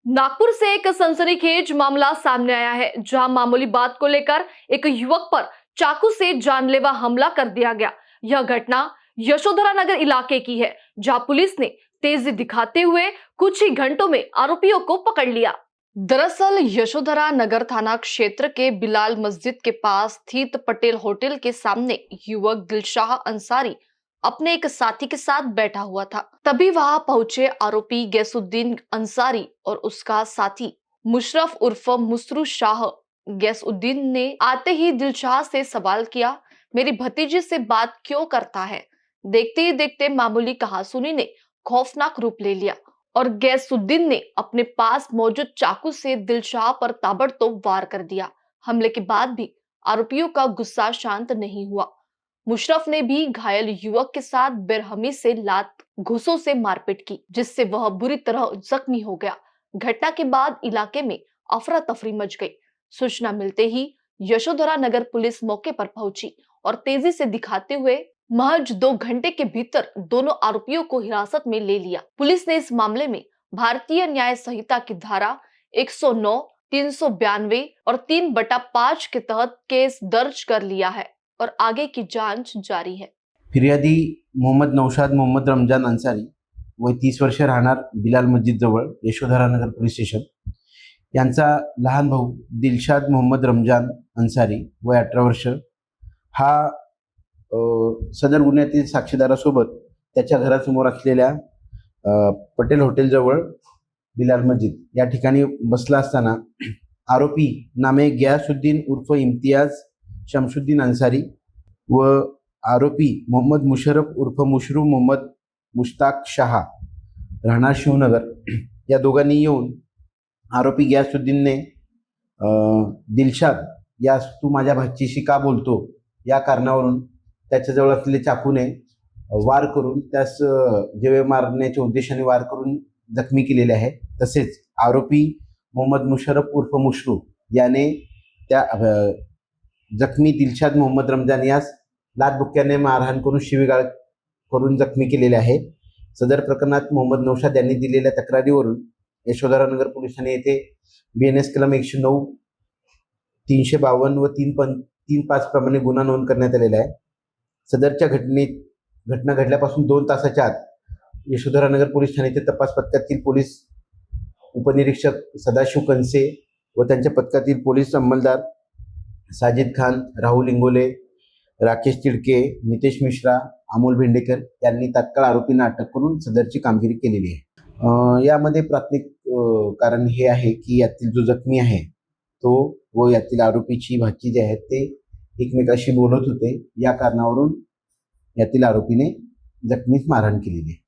नागपुर से एक सनसनीखेज मामला सामने आया है, जहां मामूली बात को लेकर एक युवक पर चाकू से जानलेवा हमला कर दिया गया। यह घटना यशोधरा नगर इलाके की है, जहां पुलिस ने तेजी दिखाते हुए कुछ ही घंटों में आरोपियों को पकड़ लिया। दरअसल यशोधरा नगर थाना क्षेत्र के बिलाल मस्जिद के पास स्थित पटेल होटल के सामने युवक दिलशाह अंसारी अपने एक साथी के साथ बैठा हुआ था। तभी वहां पहुंचे आरोपी गैसुद्दीन अंसारी और उसका साथी मुशरफ उर्फ मुसरू शाह। गैसुद्दीन ने आते ही दिलशाह से सवाल किया, मेरी भतीजी से बात क्यों करता है। देखते ही देखते मामूली कहासुनी ने खौफनाक रूप ले लिया और गैसुद्दीन ने अपने पास मौजूद चाकू से दिलशाह पर ताबड़तोड़ वार कर दिया। हमले के बाद भी आरोपियों का गुस्सा शांत नहीं हुआ। मुशरफ ने भी घायल युवक के साथ बेरहमी से लात घूंसों से मारपीट की, जिससे वह बुरी तरह जख्मी हो गया। घटना के बाद इलाके में अफरा तफरी मच गई। सूचना मिलते ही यशोधरा नगर पुलिस मौके पर पहुंची और तेजी से दिखाते हुए महज 2 घंटे के भीतर दोनों आरोपियों को हिरासत में ले लिया। पुलिस ने इस मामले में भारतीय न्याय संहिता की धारा 109, 392 और 3/5 के तहत केस दर्ज कर लिया है और आगे की जांच जारी है। फिर्यादी मोहम्मद नौशाद मोहम्मद रमजान अंसारी वय 30 वर्ष, राहणार बिलाल मस्जिद जवळ यशोधरा नगर पोलीस स्टेशन, यांचा लहान भाऊ दिलशाद मोहम्मद रमजान अंसारी वय 18 वर्ष हा सदर गुन्ह्यातील साक्षीदारासोबत त्याच्या घरासमोर असलेल्या पटेल हॉटेल जवळ बिलाल मस्जिद या ठिकाणी बसला असताना आरोपी नामे गयासुद्दीन उर्फ इम्तियाज शमशुद्दीन अंसारी व आरोपी मोहम्मद मुशरफ उर्फ मुशरू मोहम्मद मुश्ताक शाह राहणार शिवनगर या दोघांनी येऊन आरोपी गयासुद्दीनने दिलशाद यास तू माझ्या भाचीशी का बोलतो या कारणावरून त्याच्याजवळ असलेले चाकूने वार करून त्यास जीवे मारण्याच्या उद्देशाने वार करून जखमी केलेले आहे। तसेच आरोपी मोहम्मद मुशरफ उर्फ मुशरू याने त्या जखमी दिलशाद मोहम्मद रमजान यास लाथबुक्क्याने मारहाण करून शिवीगाळ करून जखमी केलेले आहे। सदर प्रकरणात मोहम्मद नौशाद यांनी दिलेल्या तक्रारीवरून यशोधरा नगर पोलिसांनी येथे BNS कलम 109, 352 व 3-5 प्रमाणे गुन्हा नोंद करण्यात आलेला आहे। सदरच्या घटना घडल्यापासून 2 तासाच्या आत यशोधरा नगर पोलीस ठाण्याचे तपास पथकातील पोलीस उपनिरीक्षक सदाशिव कनसे व त्यांच्या पथकातील पोलीस अंमलदार साजिद खान, राहुल इंगोले, राकेश तिडके, नितेश मिश्रा, अमोल भेंडेकर यांनी तात्काळ आरोपींना अटक करून सदरची कामगिरी केलेली आहे। यामध्ये प्राथमिक कारण हे आहे की यातील जो जखमी आहे तो व यातील आरोपीची भाची जे आहेत ते एकमेकाशी बोलत होते। या कारणावरून यातील आरोपीने जखमीस मारहाण केलेली आहे।